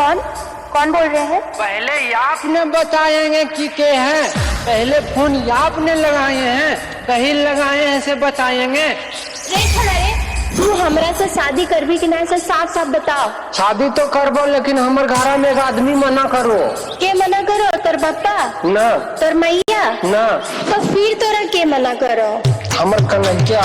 कौन कौन बोल रहे हैं? पहले आपने बताएंगे कि के हैं, पहले फोन आपने लगाए हैं, कहीं लगाए हैं से बताएंगे। तू हमरा से शादी करबी कि नहीं से साफ साफ बताओ। शादी तो करबो लेकिन हमर घर में एक आदमी मना करो। के मना करो? तोर पापा ना तोर मैया ना तो फिर तोरा के मना करो? हमर कन्हैया।